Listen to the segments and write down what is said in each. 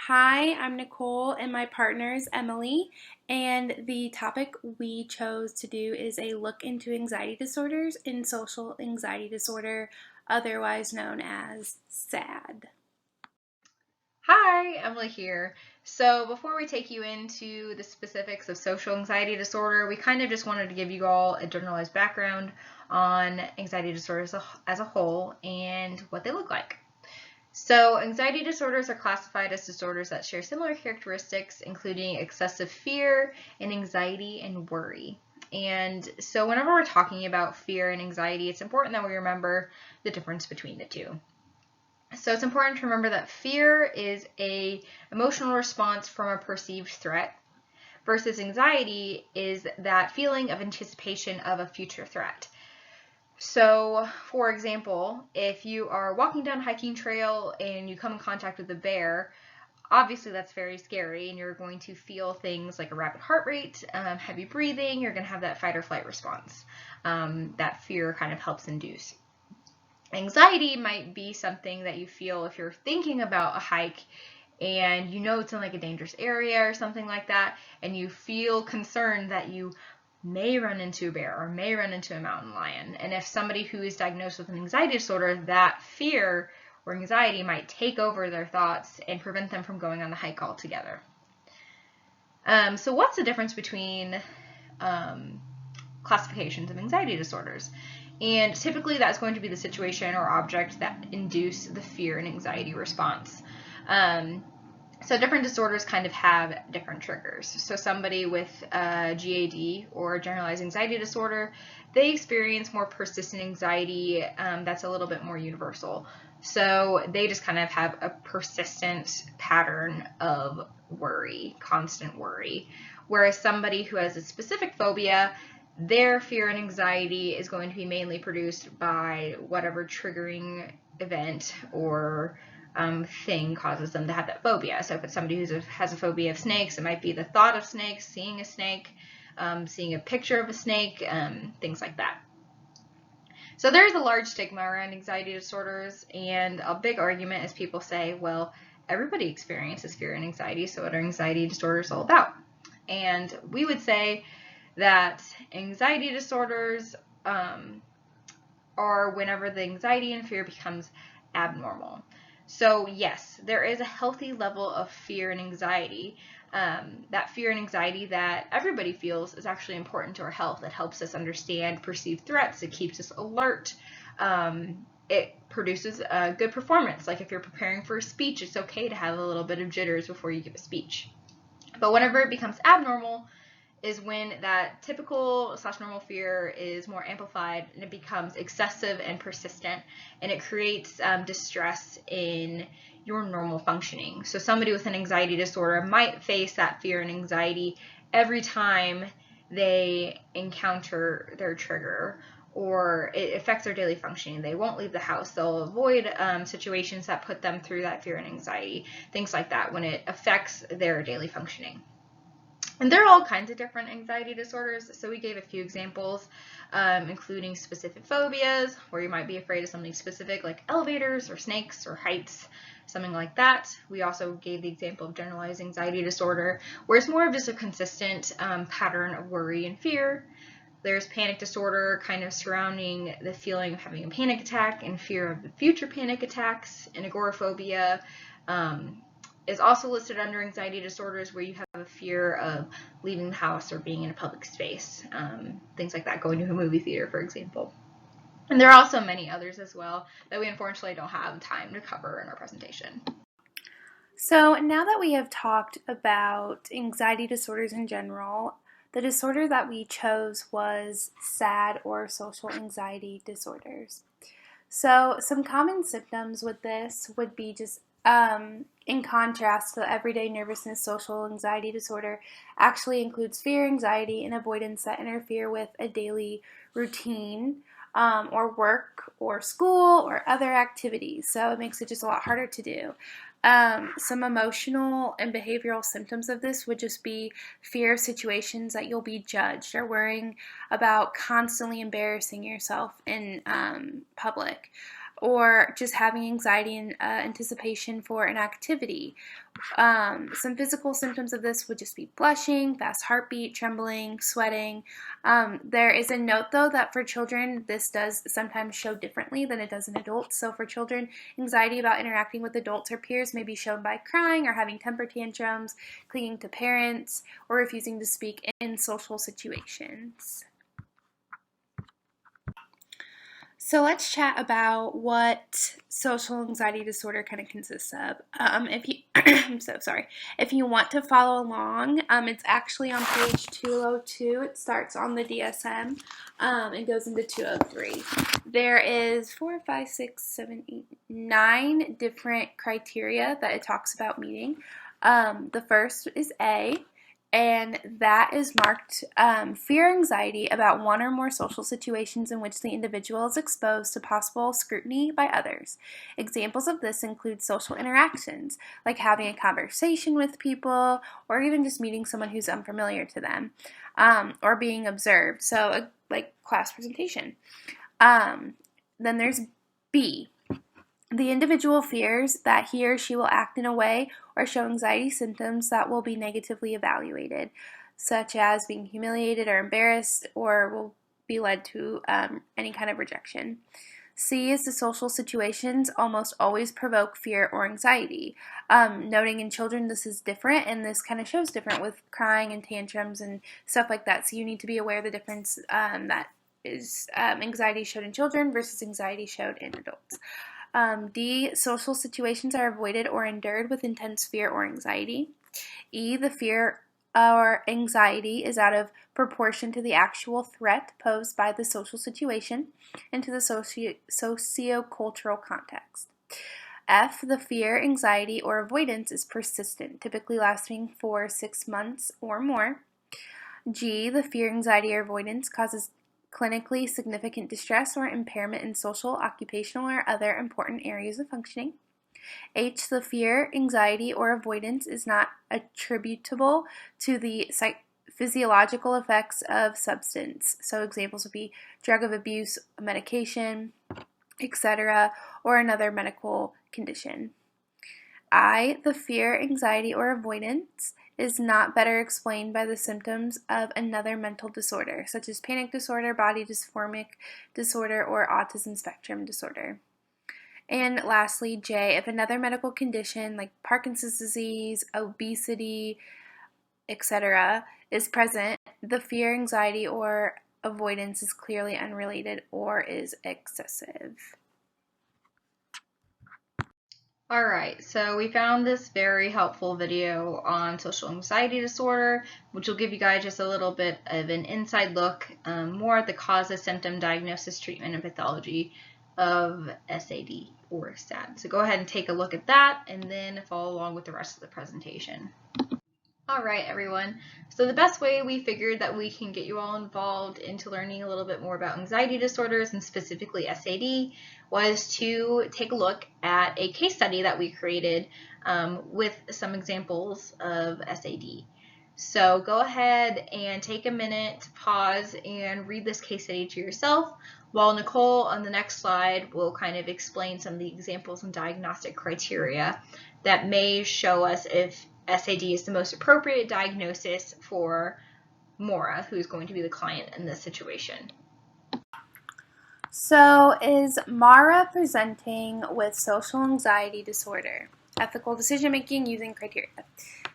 Hi, I'm Nicole and my partner is Emily, and the topic we chose to do is a look into anxiety disorders and social anxiety disorder, otherwise known as SAD. Hi, Emily here. So before we take you into the specifics of social anxiety disorder, we kind of just wanted to give you all a generalized background on anxiety disorders as a whole and what they look like. So anxiety disorders are classified as disorders that share similar characteristics, including excessive fear and anxiety and worry. And so whenever we're talking about fear and anxiety, it's important that we remember the difference between the two. So it's important to remember that fear is an emotional response from a perceived threat versus anxiety is that feeling of anticipation of a future threat. So, for example, if you are walking down a hiking trail and you come in contact with a bear, obviously that's very scary and you're going to feel things like a rapid heart rate, heavy breathing, you're going to have that fight or flight response that fear kind of helps induce. Anxiety might be something that you feel if you're thinking about a hike and you know it's in like a dangerous area or something like that, and you feel concerned that you may run into a bear or may run into a mountain lion. And if somebody who is diagnosed with an anxiety disorder, that fear or anxiety might take over their thoughts and prevent them from going on the hike altogether. So what's the difference between classifications of anxiety disorders? And typically that's going to be the situation or object that induce the fear and anxiety response. So different disorders kind of have different triggers. So somebody with GAD or generalized anxiety disorder, they experience more persistent anxiety that's a little bit more universal. So they just kind of have a persistent pattern of worry, constant worry. Whereas somebody who has a specific phobia, their fear and anxiety is going to be mainly produced by whatever triggering event or thing causes them to have that phobia. So if it's somebody who has a phobia of snakes, it might be the thought of snakes, seeing a snake, seeing a picture of a snake, things like that. So there's a large stigma around anxiety disorders, and a big argument is people say, well, everybody experiences fear and anxiety, so what are anxiety disorders all about? And we would say that anxiety disorders are whenever the anxiety and fear becomes abnormal. So yes, there is a healthy level of fear and anxiety. That fear and anxiety that everybody feels is actually important to our health. It helps us understand perceived threats. It keeps us alert. It produces a good performance. Like if you're preparing for a speech, it's okay to have a little bit of jitters before you give a speech. But whenever it becomes abnormal, is when that typical / normal fear is more amplified and it becomes excessive and persistent, and it creates distress in your normal functioning. So somebody with an anxiety disorder might face that fear and anxiety every time they encounter their trigger, or it affects their daily functioning. They won't leave the house. They'll avoid situations that put them through that fear and anxiety, things like that, when it affects their daily functioning. And there are all kinds of different anxiety disorders, so we gave a few examples, including specific phobias, where you might be afraid of something specific like elevators or snakes or heights, something like that. We also gave the example of generalized anxiety disorder, where it's more of just a consistent pattern of worry and fear. There's panic disorder, kind of surrounding the feeling of having a panic attack and fear of the future panic attacks. And agoraphobia is also listed under anxiety disorders, where you have a fear of leaving the house or being in a public space, things like that, going to a movie theater, for example. And there are also many others as well that we unfortunately don't have time to cover in our presentation. So now that we have talked about anxiety disorders in general, the disorder that we chose was SAD or social anxiety disorders. So some common symptoms with this would be just in contrast to everyday nervousness, social anxiety disorder actually includes fear, anxiety, and avoidance that interfere with a daily routine or work or school or other activities. So it makes it just a lot harder to do. Some emotional and behavioral symptoms of this would just be fear of situations that you'll be judged or worrying about constantly embarrassing yourself in public. or just having anxiety and anticipation for an activity. Some physical symptoms of this would just be blushing, fast heartbeat, trembling, sweating. There is a note, though, that for children, this does sometimes show differently than it does in adults. So for children, anxiety about interacting with adults or peers may be shown by crying or having temper tantrums, clinging to parents, or refusing to speak in social situations. So let's chat about what social anxiety disorder kind of consists of. If you, I'm so sorry. If you want to follow along, it's actually on page 202. It starts on the DSM and goes into 203. There is 4, 5, 6, 7, 8, 9 different criteria that it talks about meeting. The first is A, and that is marked fear or anxiety about one or more social situations in which the individual is exposed to possible scrutiny by others. Examples of this include social interactions, like having a conversation with people, or even just meeting someone who's unfamiliar to them, or being observed, so like class presentation. Then there's B. The individual fears that he or she will act in a way or show anxiety symptoms that will be negatively evaluated, such as being humiliated or embarrassed, or will be led to any kind of rejection. C is the social situations almost always provoke fear or anxiety. Noting in children this is different, and this kind of shows different with crying and tantrums and stuff like that. So you need to be aware of the difference that is anxiety showed in children versus anxiety showed in adults. D, social situations are avoided or endured with intense fear or anxiety. E, the fear or anxiety is out of proportion to the actual threat posed by the social situation and to the socio-cultural context. F, the fear, anxiety, or avoidance is persistent, typically lasting for 6 months or more. G, the fear, anxiety, or avoidance causes clinically significant distress or impairment in social, occupational, or other important areas of functioning. H, the fear, anxiety, or avoidance is not attributable to the physiological effects of substance. So examples would be drug of abuse, medication, etc., or another medical condition. I, the fear, anxiety, or avoidance is not better explained by the symptoms of another mental disorder, such as panic disorder, body dysmorphic disorder, or autism spectrum disorder. And lastly, J, if another medical condition like Parkinson's disease, obesity, etc., is present, the fear, anxiety, or avoidance is clearly unrelated or is excessive. Alright, so we found this very helpful video on social anxiety disorder, which will give you guys just a little bit of an inside look, more at the causes, symptom, diagnosis, treatment, and pathology of SAD or SAD. So go ahead and take a look at that and then follow along with the rest of the presentation. Alright everyone, so the best way we figured that we can get you all involved into learning a little bit more about anxiety disorders and specifically SAD was to take a look at a case study that we created with some examples of SAD. So go ahead and take a minute to pause and read this case study to yourself, while Nicole on the next slide will kind of explain some of the examples and diagnostic criteria that may show us if SAD is the most appropriate diagnosis for Maura, who's going to be the client in this situation. So, is Mara presenting with social anxiety disorder? Ethical decision making using criteria.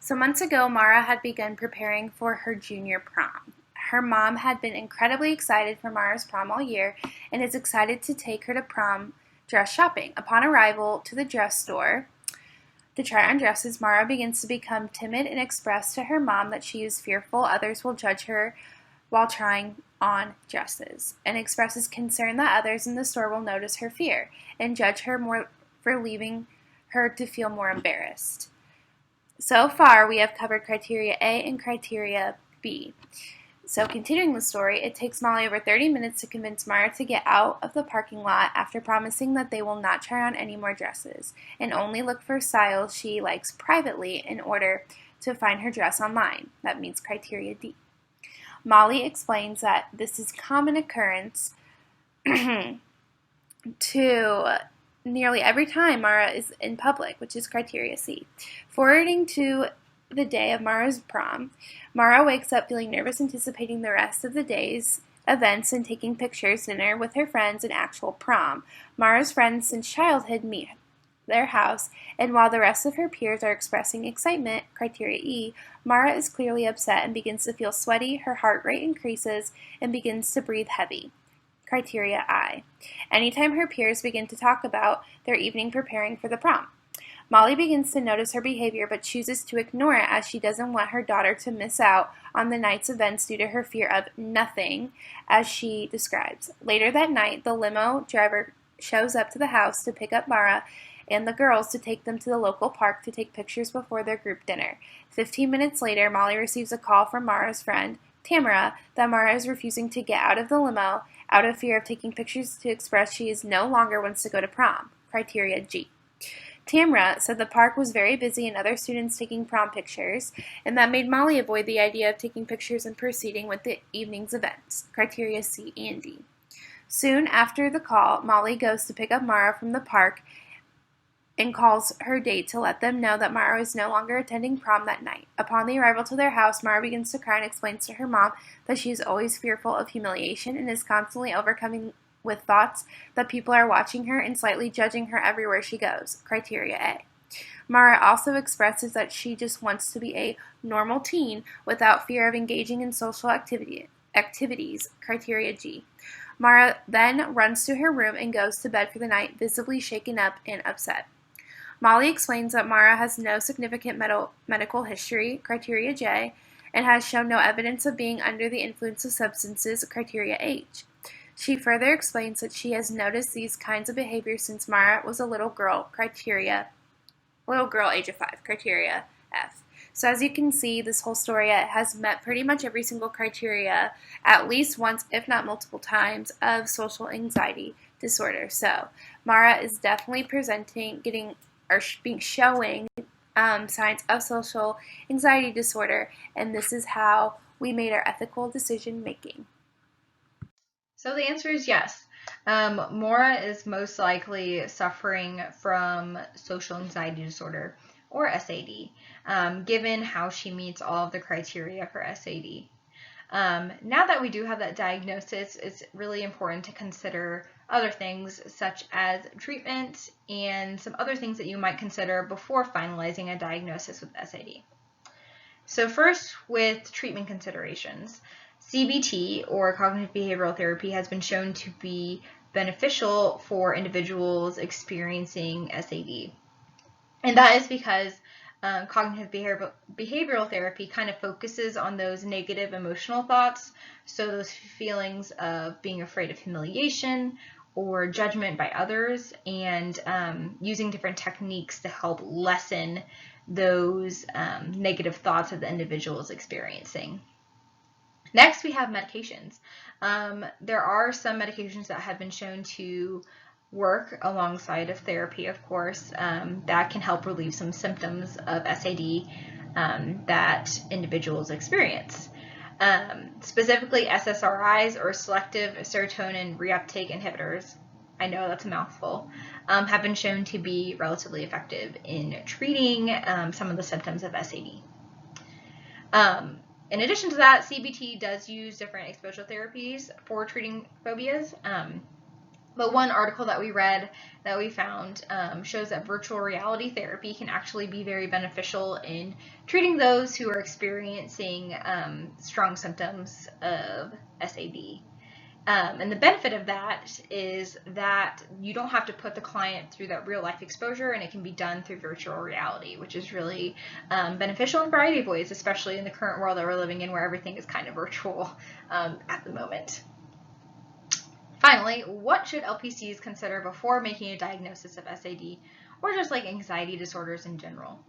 So, months ago, Mara had begun preparing for her junior prom. Her mom had been incredibly excited for Mara's prom all year and is excited to take her to prom dress shopping. Upon arrival to the dress store to try on dresses, Mara begins to become timid and express to her mom that she is fearful others will judge her while trying on dresses, and expresses concern that others in the store will notice her fear and judge her more for leaving her to feel more embarrassed. So far, we have covered criteria A and criteria B. So continuing the story, it takes Molly over 30 minutes to convince Mara to get out of the parking lot after promising that they will not try on any more dresses and only look for styles she likes privately in order to find her dress online. That means criteria D. Molly explains that this is common occurrence to nearly every time Mara is in public, which is criteria C. Forwarding to the day of Mara's prom, Mara wakes up feeling nervous, anticipating the rest of the day's events and taking pictures, dinner with her friends, and actual prom. Mara's friends since childhood meet their house, and while the rest of her peers are expressing excitement, criteria E, Mara is clearly upset and begins to feel sweaty, her heart rate increases, and begins to breathe heavy. Criteria I. Anytime her peers begin to talk about their evening preparing for the prom. Molly begins to notice her behavior but chooses to ignore it as she doesn't want her daughter to miss out on the night's events due to her fear of nothing, as she describes. Later that night, the limo driver shows up to the house to pick up Mara and the girls to take them to the local park to take pictures before their group dinner. 15 minutes later, Molly receives a call from Mara's friend, Tamara, that Mara is refusing to get out of the limo out of fear of taking pictures to express she is no longer wants to go to prom. Criteria G. Tamra said the park was very busy and other students taking prom pictures, and that made Molly avoid the idea of taking pictures and proceeding with the evening's events. Criteria C and D. Soon after the call, Molly goes to pick up Mara from the park and calls her date to let them know that Mara is no longer attending prom that night. Upon the arrival to their house, Mara begins to cry and explains to her mom that she is always fearful of humiliation and is constantly overcoming with thoughts that people are watching her and slightly judging her everywhere she goes. Criteria A. Mara also expresses that she just wants to be a normal teen without fear of engaging in social activities. Criteria G. Mara then runs to her room and goes to bed for the night, visibly shaken up and upset. Molly explains that Mara has no significant medical history, criteria J, and has shown no evidence of being under the influence of substances, criteria H. She further explains that she has noticed these kinds of behaviors since Mara was a little girl, age of 5, criteria F. So as you can see, this whole story has met pretty much every single criteria at least once, if not multiple times, of social anxiety disorder. So Mara is definitely showing signs of social anxiety disorder, and this is how we made our ethical decision making. So the answer is yes. Maura is most likely suffering from social anxiety disorder, or SAD, given how she meets all of the criteria for SAD. Now that we do have that diagnosis, it's really important to consider other things such as treatment and some other things that you might consider before finalizing a diagnosis with SAD. So first, with treatment considerations, CBT, or cognitive behavioral therapy, has been shown to be beneficial for individuals experiencing SAD. And that is because cognitive behavioral therapy kind of focuses on those negative emotional thoughts, so those feelings of being afraid of humiliation or judgment by others, and using different techniques to help lessen those negative thoughts that the individual is experiencing. Next, we have medications. There are some medications that have been shown to work alongside of therapy, of course, that can help relieve some symptoms of SAD that individuals experience. Specifically, SSRIs, or selective serotonin reuptake inhibitors, I know that's a mouthful, have been shown to be relatively effective in treating some of the symptoms of SAD. In addition to that, CBT does use different exposure therapies for treating phobias. But one article that we read that we found shows that virtual reality therapy can actually be very beneficial in treating those who are experiencing strong symptoms of SAD. And the benefit of that is that you don't have to put the client through that real life exposure, and it can be done through virtual reality, which is really beneficial in a variety of ways, especially in the current world that we're living in where everything is kind of virtual at the moment. Finally, what should LPCs consider before making a diagnosis of SAD, or just like anxiety disorders in general?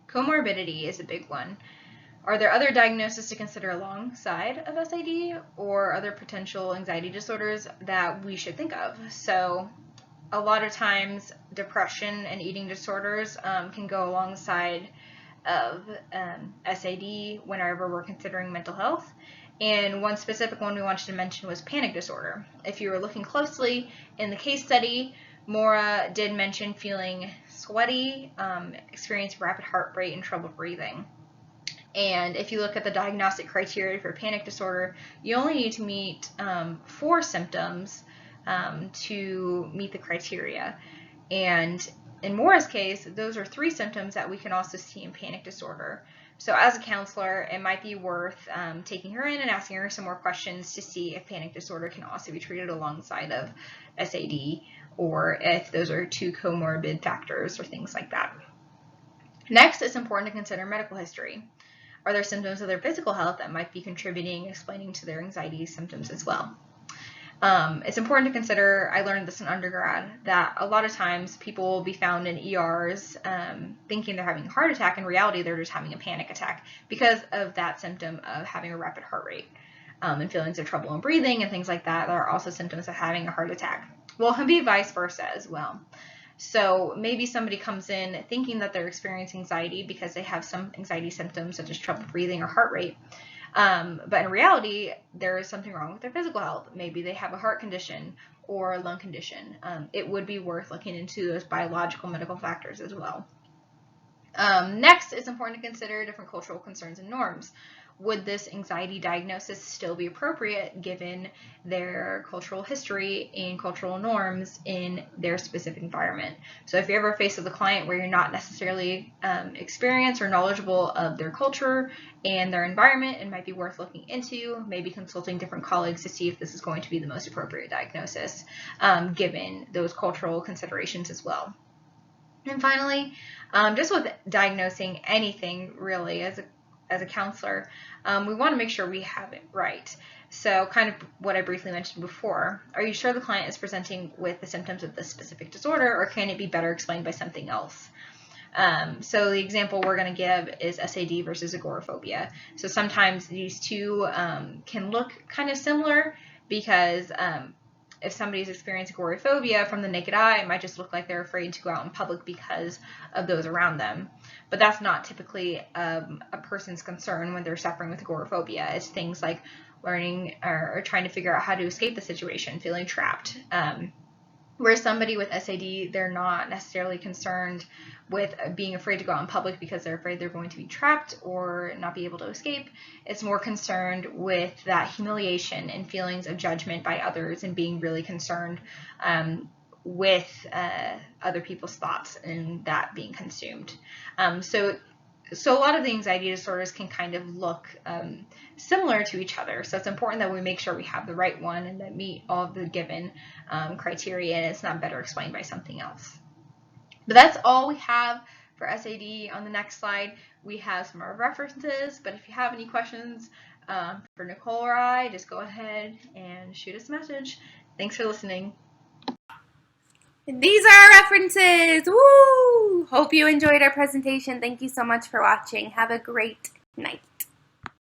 Comorbidity is a big one. Are there other diagnoses to consider alongside of SAD or other potential anxiety disorders that we should think of? So a lot of times depression and eating disorders can go alongside of SAD whenever we're considering mental health. And one specific one we wanted to mention was panic disorder. If you were looking closely in the case study, Maura did mention feeling sweaty, experiencing rapid heart rate, and trouble breathing. And if you look at the diagnostic criteria for panic disorder, you only need to meet 4 symptoms to meet the criteria. And in Maura's case, those are 3 symptoms that we can also see in panic disorder. So as a counselor, it might be worth taking her in and asking her some more questions to see if panic disorder can also be treated alongside of SAD, or if those are 2 comorbid factors or things like that. Next, it's important to consider medical history. Are there symptoms of their physical health that might be contributing, explaining to their anxiety symptoms as well? It's important to consider, I learned this in undergrad, that a lot of times people will be found in ERs thinking they're having a heart attack. In reality, they're just having a panic attack because of that symptom of having a rapid heart rate, and feelings of trouble in breathing and things like that are also symptoms of having a heart attack. Well, it can be vice versa as well. So maybe somebody comes in thinking that they're experiencing anxiety because they have some anxiety symptoms such as trouble breathing or heart rate. But in reality, there is something wrong with their physical health. Maybe they have a heart condition or a lung condition. It would be worth looking into those biological medical factors as well. Next, it's important to consider different cultural concerns and norms. Would this anxiety diagnosis still be appropriate given their cultural history and cultural norms in their specific environment? So if you're ever faced with a client where you're not necessarily experienced or knowledgeable of their culture and their environment, it might be worth looking into, maybe consulting different colleagues to see if this is going to be the most appropriate diagnosis, given those cultural considerations as well. And finally, just with diagnosing anything really as a counselor, we want to make sure we have it right. So kind of what I briefly mentioned before, are you sure the client is presenting with the symptoms of this specific disorder, or can it be better explained by something else? So the example we're going to give is SAD versus agoraphobia. So sometimes these two can look kind of similar because if somebody's experiencing agoraphobia from the naked eye, it might just look like they're afraid to go out in public because of those around them. But that's not typically a person's concern when they're suffering with agoraphobia. It's things like learning or trying to figure out how to escape the situation, feeling trapped. Whereas somebody with SAD, they're not necessarily concerned with being afraid to go out in public because they're afraid they're going to be trapped or not be able to escape. It's more concerned with that humiliation and feelings of judgment by others and being really concerned with other people's thoughts and that being consumed. So a lot of the anxiety disorders can kind of look similar to each other. So it's important that we make sure we have the right one and that meet all of the given criteria, and it's not better explained by something else. But that's all we have for SAD. On the next slide, we have some more references. But if you have any questions for Nicole or I, just go ahead and shoot us a message. Thanks for listening. These are our references. Woo! Hope you enjoyed our presentation. Thank you so much for watching. Have a great night.